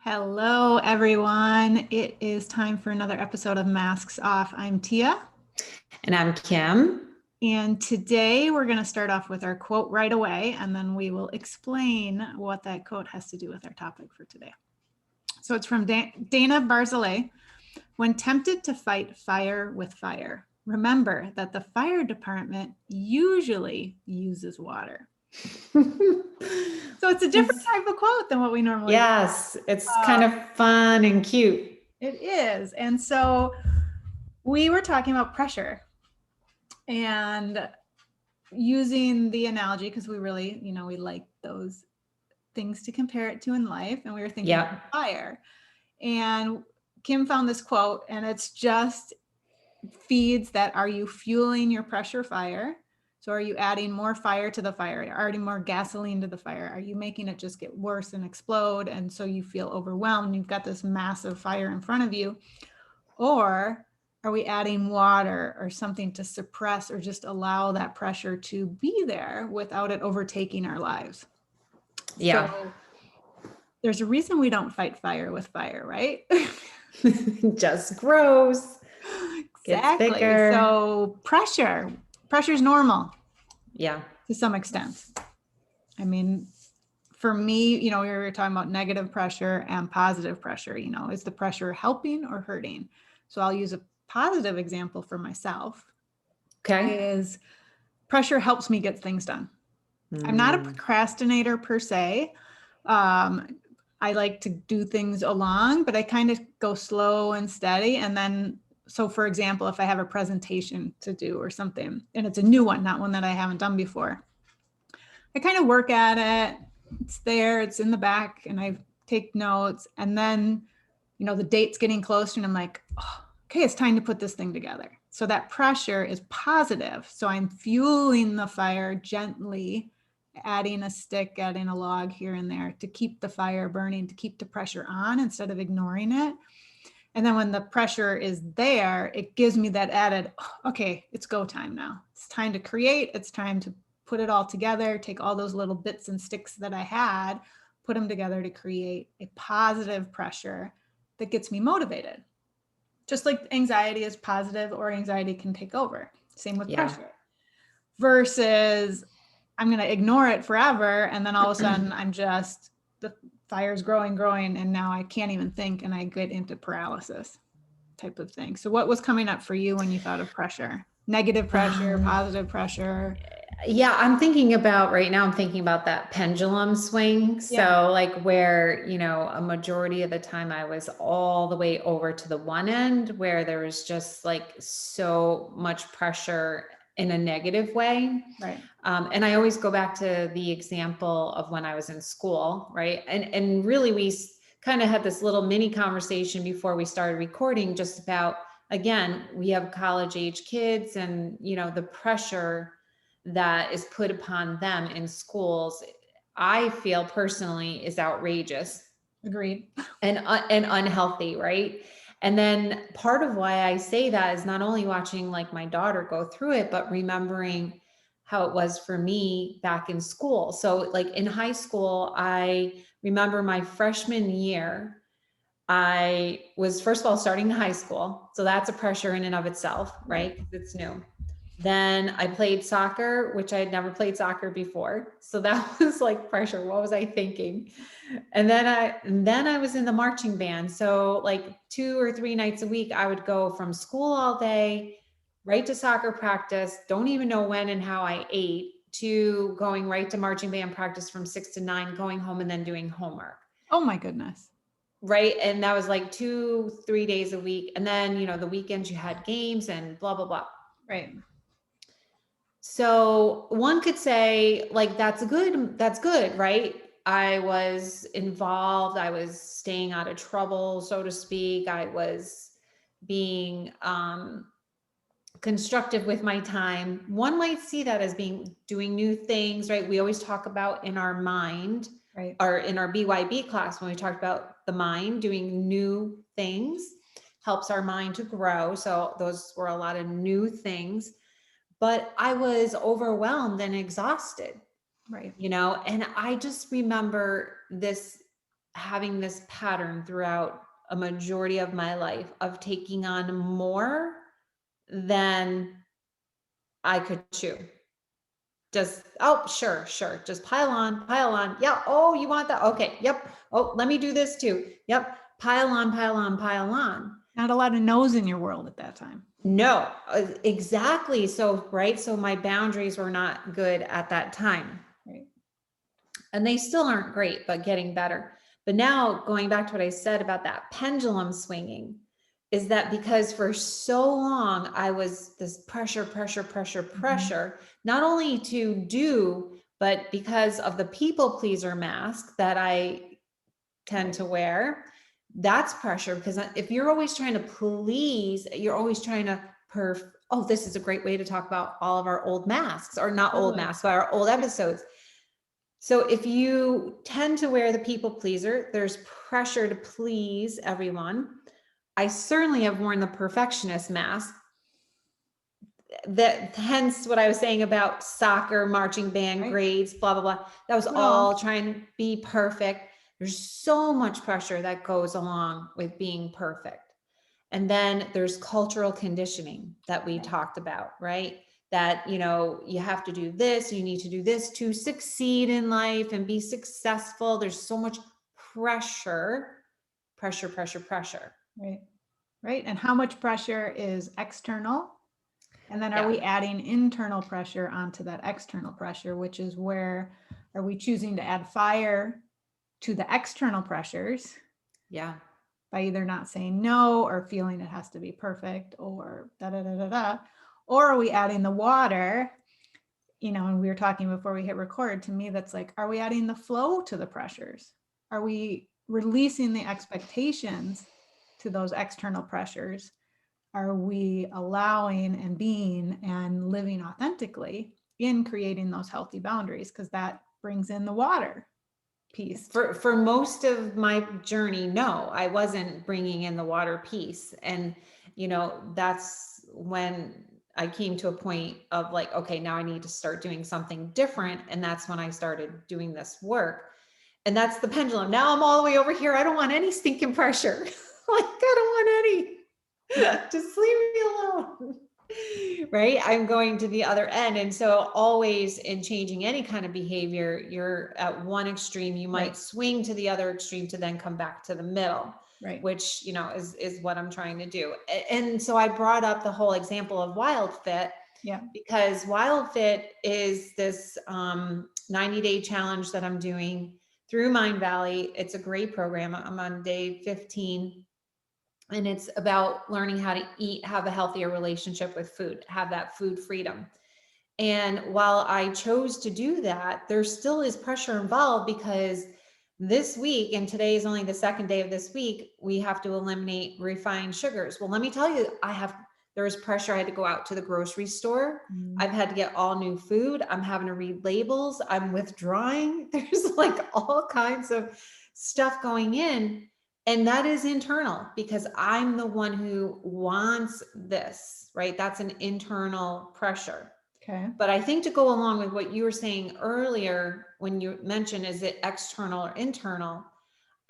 Hello, everyone. It is time for another episode of Masks Off. I'm Tia. And I'm Kim. And today we're going to start off with our quote right away, and then we will explain what that quote has to do with our topic for today. So it's from Dana Barzilay. When tempted to fight fire with fire, remember that the fire department usually uses water. So it's a different type of quote than what we normally do. Yes, it's kind of fun and cute. It is. And so we were talking about pressure and using the analogy because we really, we like those things to compare it to in life. And we were thinking of fire. And Kim found this quote, and it's just feeds that, are you fueling your pressure fire? So are you adding more fire to the fire? Are you adding more gasoline to the fire? Are you making it just get worse and explode? And so you feel overwhelmed. You've got this massive fire in front of you. Or are we adding water or something to suppress or just allow that pressure to be there without it overtaking our lives? Yeah. So there's a reason we don't fight fire with fire, right? Just grows. Exactly. Gets bigger. So pressure is normal. Yeah. To some extent. I mean, for me, we were talking about negative pressure and positive pressure. Is the pressure helping or hurting? So I'll use a positive example for myself. Okay. Is pressure helps me get things done. I'm not a procrastinator per se. I like to do things along, but I kind of go slow and steady. And then, so for example, if I have a presentation to do or something, and it's a new one, not one that I haven't done before, I kind of work at it. It's there, it's in the back, and I take notes. And then, the date's getting closer, and I'm like, oh, okay, it's time to put this thing together. So that pressure is positive. So I'm fueling the fire gently, adding a stick, adding a log here and there to keep the fire burning, to keep the pressure on instead of ignoring it. And then when the pressure is there, it gives me that added, okay, it's go time now. It's time to create. It's time to put it all together, take all those little bits and sticks that I had, put them together to create a positive pressure that gets me motivated. Just like anxiety is positive or anxiety can take over. Same with pressure. Versus I'm going to ignore it forever. And then all of a sudden the fire's growing, and now I can't even think and I get into paralysis type of thing. So what was coming up for you when you thought of pressure? Negative pressure, positive pressure? Yeah, I'm thinking about that pendulum swing. So like where, a majority of the time I was all the way over to the one end where there was just like so much pressure in a negative way. Right. And I always go back to the example of when I was in school, right? And really we kind of had this little mini conversation before we started recording just about, again, we have college age kids and, the pressure that is put upon them in schools, I feel personally is outrageous. Agreed. And unhealthy, right? And then part of why I say that is not only watching like my daughter go through it, but remembering how it was for me back in school. So like in high school, I remember my freshman year, I was first of all starting high school. So that's a pressure in and of itself, right? Because it's new. Then I played soccer, which I had never played soccer before. So that was like pressure. What was I thinking? And then I was in the marching band. So like 2 or 3 nights a week, I would go from school all day, right to soccer practice, don't even know when and how I ate, to going right to marching band practice from 6 to 9, going home and then doing homework. Oh my goodness. Right. And that was like 2-3 days a week. And then, the weekends you had games and blah, blah, blah. Right. So one could say like, that's good, right? I was involved. I was staying out of trouble, so to speak. I was being constructive with my time. One might see that as doing new things, right? We always talk about in our mind, right, or in our BYB class, when we talked about the mind doing new things, helps our mind to grow. So those were a lot of new things. But I was overwhelmed and exhausted, right, and I just remember this having this pattern throughout a majority of my life of taking on more than I could chew. Just, oh, sure, sure. Just pile on, pile on. Yeah. Oh, you want that? Okay. Yep. Oh, let me do this too. Yep. Pile on, pile on, pile on. Not a lot of no's in your world at that time. No, exactly. So, right. So my boundaries were not good at that time. Right. And they still aren't great, but getting better. But now going back to what I said about that pendulum swinging, is that because for so long I was this pressure, not only to do, but because of the people pleaser mask that I tend to wear, that's pressure. Because if you're always trying to please, you're always trying to oh, this is a great way to talk about all of our old masks, or not old masks, but our old episodes. So if you tend to wear the people pleaser, there's pressure to please everyone. I certainly have worn the perfectionist mask. That hence what I was saying about soccer, marching band, grades, blah, blah, blah. That was all trying to be perfect. There's so much pressure that goes along with being perfect. And then there's cultural conditioning that we talked about, right? That, you know, you have to do this, you need to do this to succeed in life and be successful. There's so much pressure. Right. Right. And how much pressure is external? And then are we adding internal pressure onto that external pressure, which is where are we choosing to add fire to the external pressures? Yeah. By either not saying no or feeling it has to be perfect or da da da da da. Or are we adding the water? You know, and we were talking before we hit record, to me, that's like, are we adding the flow to the pressures? Are we releasing the expectations to those external pressures? Are we allowing and being and living authentically in creating those healthy boundaries? Because that brings in the water piece. For most of my journey, no, I wasn't bringing in the water piece. And, you know, that's when I came to a point of like, okay, now I need to start doing something different. And that's when I started doing this work. And that's the pendulum. Now I'm all the way over here. I don't want any stinking pressure. Like, I don't want any. Just leave me alone. Right? I'm going to the other end. And so always in changing any kind of behavior, you're at one extreme, you might swing to the other extreme to then come back to the middle, which, you know, is what I'm trying to do. And so I brought up the whole example of Wildfit, because Wildfit is this 90-day challenge that I'm doing through Mind Valley. It's a great program. I'm on day 15. And it's about learning how to eat, have a healthier relationship with food, have that food freedom. And while I chose to do that, there still is pressure involved, because this week, and today is only the second day of this week, we have to eliminate refined sugars. Well, let me tell you, there was pressure. I had to go out to the grocery store. I've had to get all new food. I'm having to read labels. I'm withdrawing. There's like all kinds of stuff going in. And that is internal, because I'm the one who wants this, right? That's an internal pressure. Okay. But I think to go along with what you were saying earlier, when you mentioned, is it external or internal?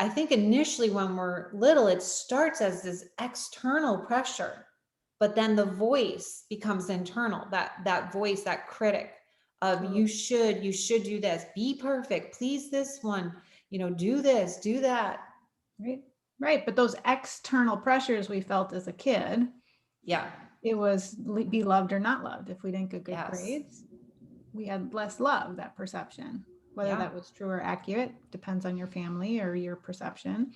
I think initially when we're little, it starts as this external pressure, but then the voice becomes internal, that voice, that critic of you should do this, be perfect, please this one, you know, do this, do that. Right. But those external pressures we felt as a kid. Yeah. It was be loved or not loved. If we didn't get good grades, we had less love, that perception. Whether that was true or accurate depends on your family or your perception.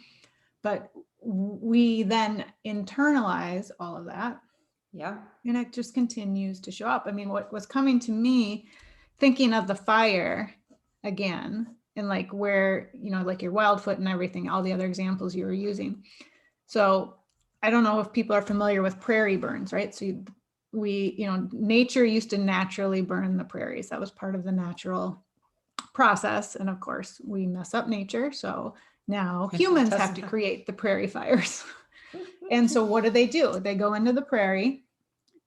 But we then internalize all of that. Yeah. And it just continues to show up. I mean, what was coming to me, thinking of the fire again, and like where, you know, like your Wildfit and everything, all the other examples you were using. So I don't know if people are familiar with prairie burns, right? So nature used to naturally burn the prairies. That was part of the natural process. And of course, we mess up nature. So now humans have to create the prairie fires. And so what do? They go into the prairie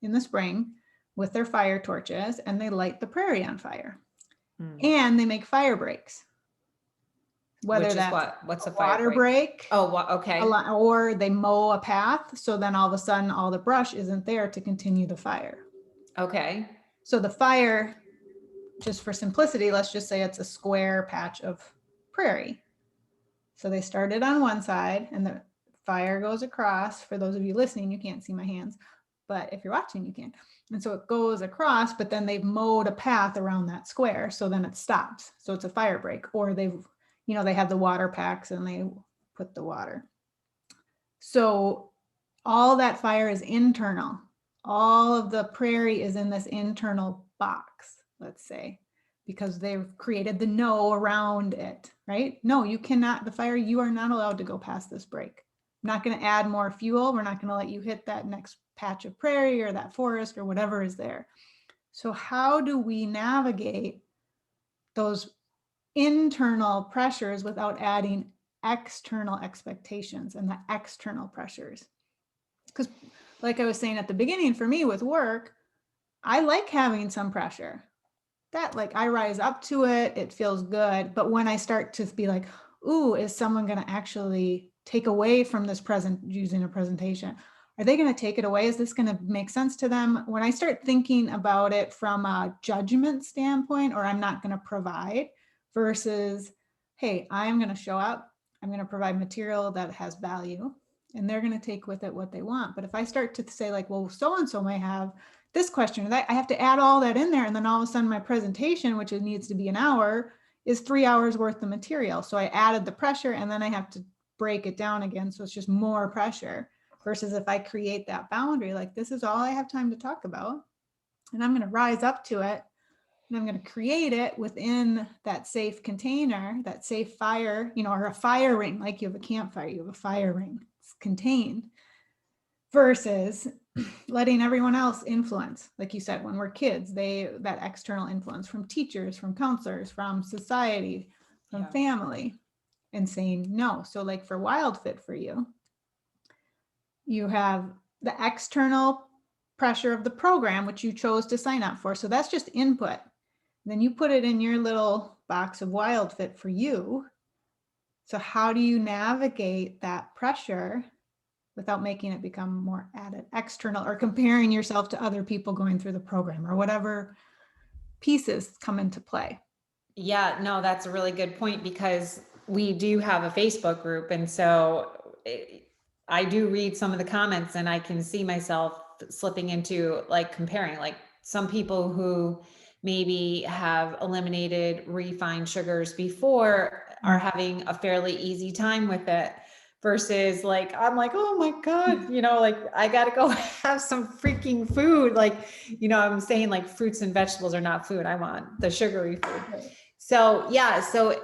in the spring with their fire torches and they light the prairie on fire. And they make fire breaks. whether Which is that's what? What's a a fire water break? break, Oh, okay. or they mow a path. So then all of a sudden, all the brush isn't there to continue the fire. Okay. So the fire, just for simplicity, let's just say it's a square patch of prairie. So they started on one side and the fire goes across. For those of you listening, you can't see my hands, but if you're watching, you can. And so it goes across, but then they've mowed a path around that square. So then it stops. So it's a fire break, or they've, they have the water packs and they put the water. So all that fire is internal. All of the prairie is in this internal box, let's say, because they've created the no around it, right? No, you cannot, the fire, you are not allowed to go past this break. I'm not going to add more fuel. We're not going to let you hit that next patch of prairie or that forest or whatever is there. So how do we navigate those internal pressures without adding external expectations and the external pressures? Because like I was saying at the beginning, for me with work, I like having some pressure. That, like, I rise up to it, it feels good. But when I start to be like, ooh, is someone going to actually take away from this using a presentation? Are they going to take it away? Is this going to make sense to them? When I start thinking about it from a judgment standpoint, or I'm not going to provide, versus, hey, I'm going to show up, I'm going to provide material that has value, and they're going to take with it what they want. But if I start to say like, well, so-and-so may have this question or that, I have to add all that in there. And then all of a sudden my presentation, which it needs to be an hour, is 3 hours worth of material. So I added the pressure and then I have to break it down again. So it's just more pressure, versus if I create that boundary, like, this is all I have time to talk about, and I'm going to rise up to it, and I'm going to create it within that safe container, that safe fire, or a fire ring. Like you have a campfire, you have a fire ring, it's contained, versus letting everyone else influence. Like you said, when we're kids, that external influence from teachers, from counselors, from society, from family, and saying no. So like for Wildfit, for you, you have the external pressure of the program, which you chose to sign up for. So that's just input. Then you put it in your little box of Wildfit for you. So how do you navigate that pressure without making it become more added external, or comparing yourself to other people going through the program, or whatever pieces come into play? Yeah, no, that's a really good point, because we do have a Facebook group. And so I do read some of the comments and I can see myself slipping into like comparing, like some people who maybe have eliminated refined sugars before are having a fairly easy time with it, versus like, I'm like, oh my God, like I gotta go have some freaking food. Like, I'm saying like fruits and vegetables are not food. I want the sugary food. Right. So yeah, so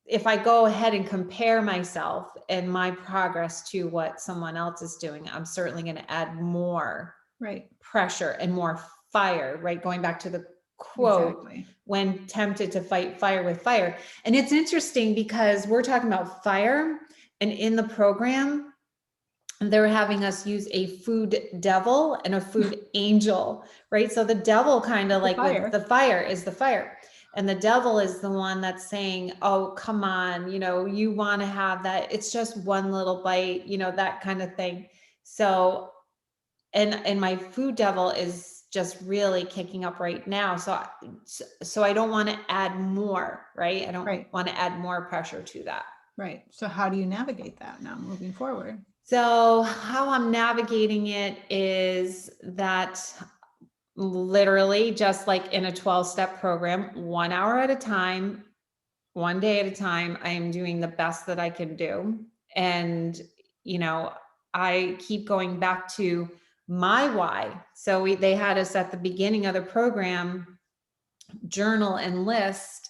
if I go ahead and compare myself and my progress to what someone else is doing, I'm certainly going to add more pressure and more fire, right? Going back to the quote, when tempted to fight fire with fire. And it's interesting because we're talking about fire, and in the program, they're having us use a food devil and a food angel, right? So the devil kind of like with the fire is the fire. And the devil is the one that's saying, oh, come on, you want to have that. It's just one little bite, that kind of thing. So, and my food devil is just really kicking up right now. So I don't want to add more, right? I don't want to add more pressure to that. Right. So how do you navigate that now moving forward? So how I'm navigating it is that literally just like in a 12-step program, 1 hour at a time, one day at a time, I am doing the best that I can do. And, I keep going back to my why. So they had us at the beginning of the program, journal and list,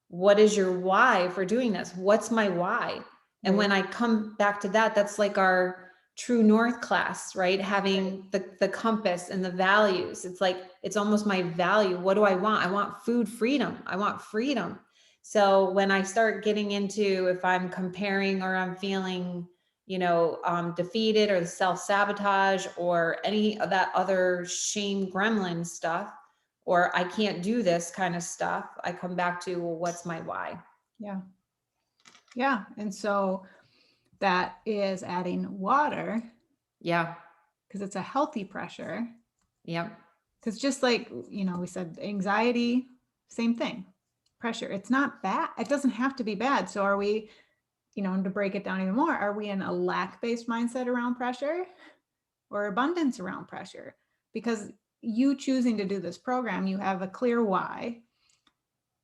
what is your why for doing this? What's my why? And when I come back to that, that's like our true north class, right? Having the compass and the values. It's like, it's almost my value. What do I want? I want food freedom. I want freedom. So when I start getting into, if I'm comparing or I'm feeling, defeated, or the self-sabotage or any of that other shame gremlin stuff, or I can't do this kind of stuff, I come back to, well, what's my why? Yeah. Yeah. And so that is adding water Yeah. because it's a healthy pressure. Yep. Because just like, we said anxiety, same thing. Pressure. It's not bad. It doesn't have to be bad. So are we, and to break it down even more, are we in a lack-based mindset around pressure or abundance around pressure? Because you choosing to do this program, you have a clear why.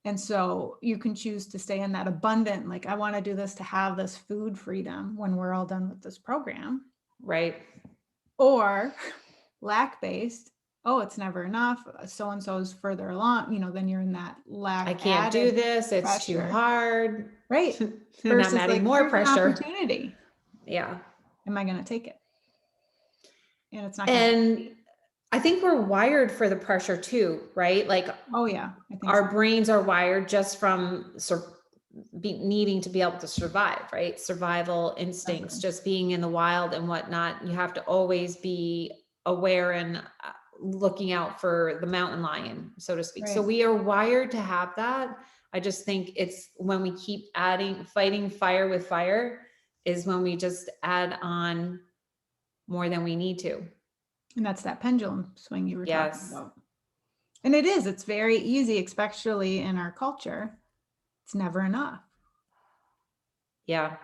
And so you can choose to stay in that abundant, like, I want to do this to have this food freedom when we're all done with this program. Right. Or lack-based, oh, it's never enough. So-and-so's further along, then you're in that lack. I can't do this. It's pressure. Too hard. Right. And Versus I'm adding more here's an pressure. opportunity. Yeah. Am I going to take it? And it's not. And I think we're wired for the pressure too, right? Like, oh yeah, I think our brains are wired just from needing to be able to survive, right? Survival instincts, just being in the wild and whatnot. You have to always be aware and looking out for the mountain lion, so to speak. Right. So we are wired to have that. I just think it's when we keep fighting fire with fire is when we just add on more than we need to. And that's that pendulum swing you were talking about. And it's very easy, especially in our culture. It's never enough. Yeah.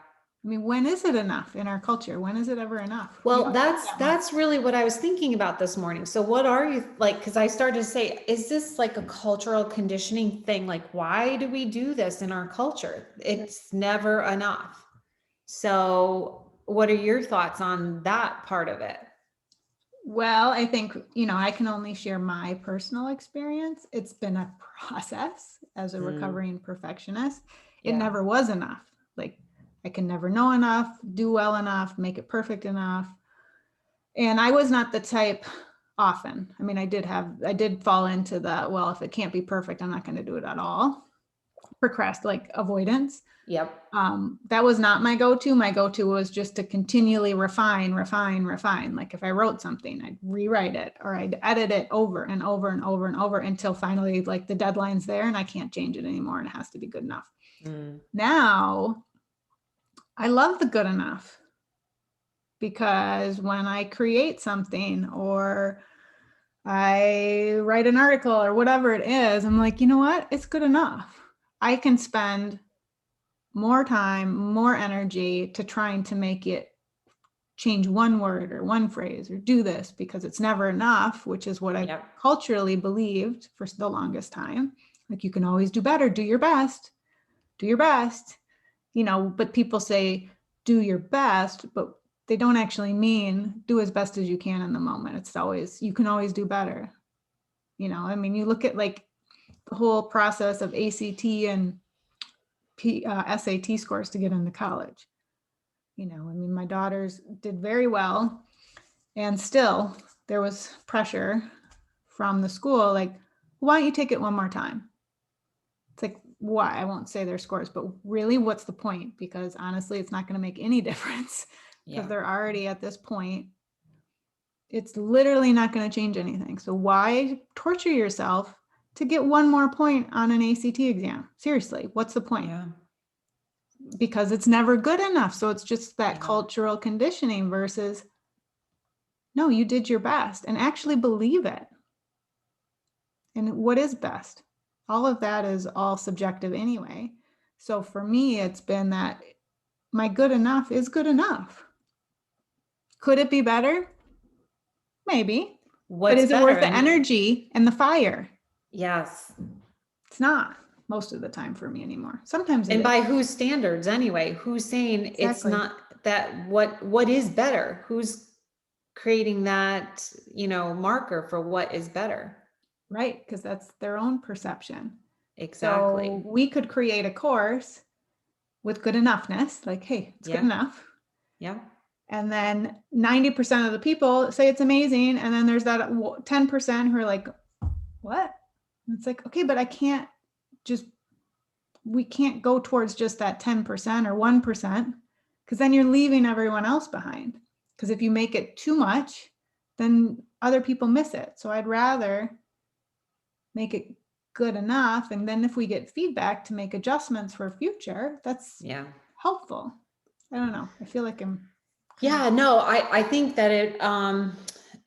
I mean, when is it enough in our culture? When is it ever enough? Well, that's really what I was thinking about this morning. So what are you like, because I started to say, is this like a cultural conditioning thing? Like, why do we do this in our culture? It's never enough. So what are your thoughts on that part of it? Well, I think, I can only share my personal experience. It's been a process as a recovering perfectionist. It never was enough. Like, I can never know enough, do well enough, make it perfect enough. And I was not the type often. I mean, I did fall into the, well, if it can't be perfect, I'm not going to do it at all. Like avoidance. Yep. That was not my go-to. My go-to was just to continually refine. Like if I wrote something, I'd rewrite it or I'd edit it over and over and over and over until finally like the deadline's there and I can't change it anymore and it has to be good enough. Now, I love the good enough because when I create something or I write an article or whatever it is, I'm like, you know what? It's good enough. I can spend more time, more energy to trying to make it change one word or one phrase or do this because it's never enough, which is what I culturally believed for the longest time. Like, you can always do better, do your best, but people say do your best, but they don't actually mean do as best as you can in the moment. It's always, you can always do better. I mean, you look at like the whole process of ACT and SAT scores to get into college. I mean, my daughters did very well and still there was pressure from the school. Like, why don't you take it one more time? It's like, why? I won't say their scores, but really what's the point? Because honestly, it's not going to make any difference because they're already at this point. It's literally not going to change anything. So why torture yourself to get one more point on an ACT exam? Seriously, what's the point? Because it's never good enough. So it's just that cultural conditioning versus, no, you did your best and actually believe it. And what is best? All of that is all subjective anyway. So for me, it's been that my good enough is good enough. Could it be better? Maybe. But is it worth the energy and the fire? Yes. It's not most of the time for me anymore. Sometimes it and is. By whose standards anyway? Who's saying it's not that? What is better? Who's creating that, marker for what is better? Right, because that's their own perception. Exactly. So we could create a course with good enoughness, like, hey, it's good enough. Yeah. And then 90% of the people say it's amazing. And then there's that 10% who are like, what? And it's like, okay, but we can't go towards just that 10% or 1%, because then you're leaving everyone else behind. Because if you make it too much, then other people miss it. So I'd rather make it good enough. And then if we get feedback to make adjustments for future, that's helpful. I don't know. I feel like I'm. No, I think that it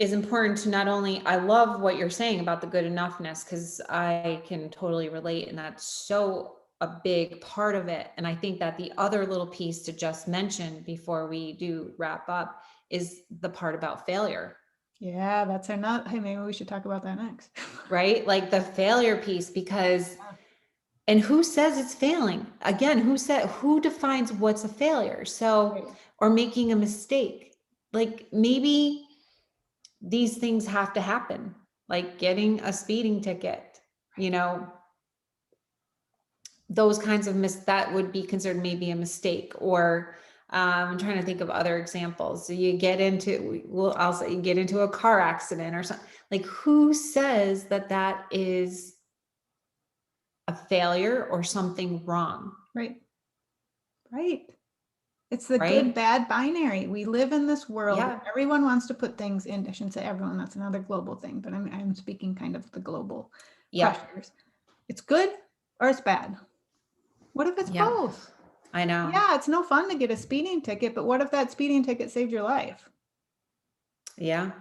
is important to not only, I love what you're saying about the good enoughness, because I can totally relate, and that's so a big part of it. And I think that the other little piece to just mention before we do wrap up is the part about failure. Yeah, that's our hey, maybe we should talk about that next. Right? Like the failure piece, because and who says it's failing? Again, who defines what's a failure? So, or making a mistake. Like maybe these things have to happen, like getting a speeding ticket, those kinds of that would be considered maybe a mistake. Or I'm trying to think of other examples. So you get into, I'll say you get into a car accident or something. Like who says that that is a failure or something wrong? Right. It's the good, bad binary. We live in this world. Yeah. Everyone wants to put things in. I shouldn't say everyone, that's another global thing, but I'm speaking kind of the global pressures. It's good or it's bad. What if it's both? I know. Yeah, it's no fun to get a speeding ticket, but what if that speeding ticket saved your life? Yeah.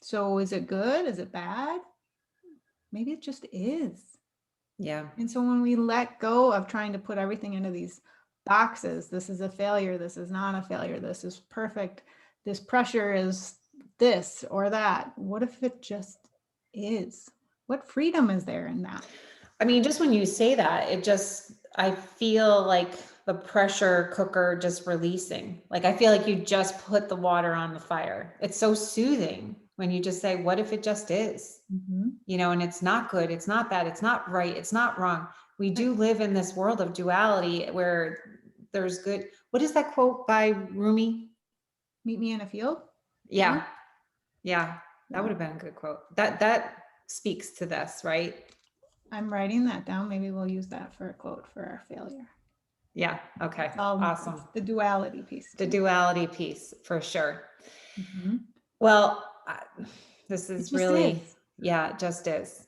So is it good? Is it bad? Maybe it just is. Yeah. And so when we let go of trying to put everything into these boxes, this is a failure, this is not a failure, this is perfect, this pressure is this or that. What if it just is? What freedom is there in that? I mean, just when you say that, I feel like the pressure cooker just releasing. Like, I feel like you just put the water on the fire. It's so soothing when you just say, what if it just is? And it's not good, it's not bad, it's not right, it's not wrong. We do live in this world of duality where there's good. What is that quote by Rumi? Meet me in a field? Yeah. That would have been a good quote. That speaks to this, right? I'm writing that down. Maybe we'll use that for a quote for our failure. Yeah. Okay. Awesome. The duality piece. The duality piece for sure. Well, this is really, it just is.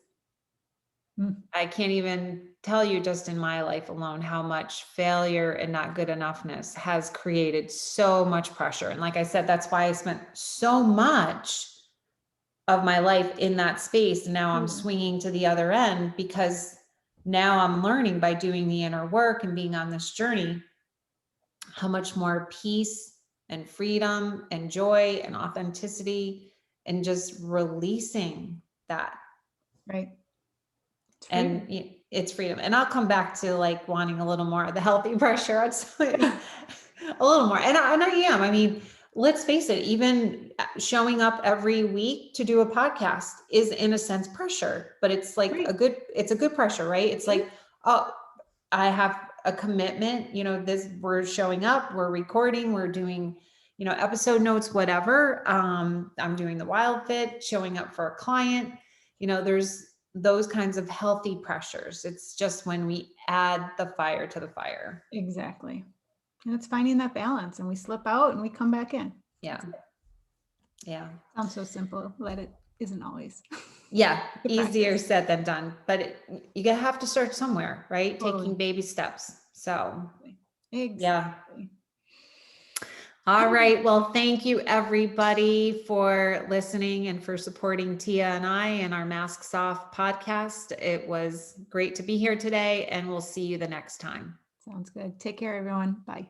I can't even tell you just in my life alone how much failure and not good enoughness has created so much pressure. And like I said, that's why I spent so much of my life in that space. And now I'm swinging to the other end, because now I'm learning by doing the inner work and being on this journey, how much more peace and freedom and joy and authenticity and just releasing that. Right. And it's freedom. And I'll come back to like wanting a little more of the healthy pressure. It's a little more. And I am. I mean, let's face it, even showing up every week to do a podcast is in a sense pressure, but it's like it's a good pressure, right? It's like, oh, I have a commitment, we're showing up, we're recording, we're doing, episode notes, whatever. I'm doing the Wildfit, showing up for a client, there's those kinds of healthy pressures. It's just when we add the fire to the fire. Exactly. And it's finding that balance, and we slip out and we come back in. Yeah. Sounds so simple, but it isn't always. Easier said than done, but you have to start somewhere, right? Totally. Taking baby steps. So exactly. All right. Well, thank you everybody for listening and for supporting Tia and I in our Masks Off podcast. It was great to be here today, and we'll see you the next time. Sounds good. Take care, everyone. Bye.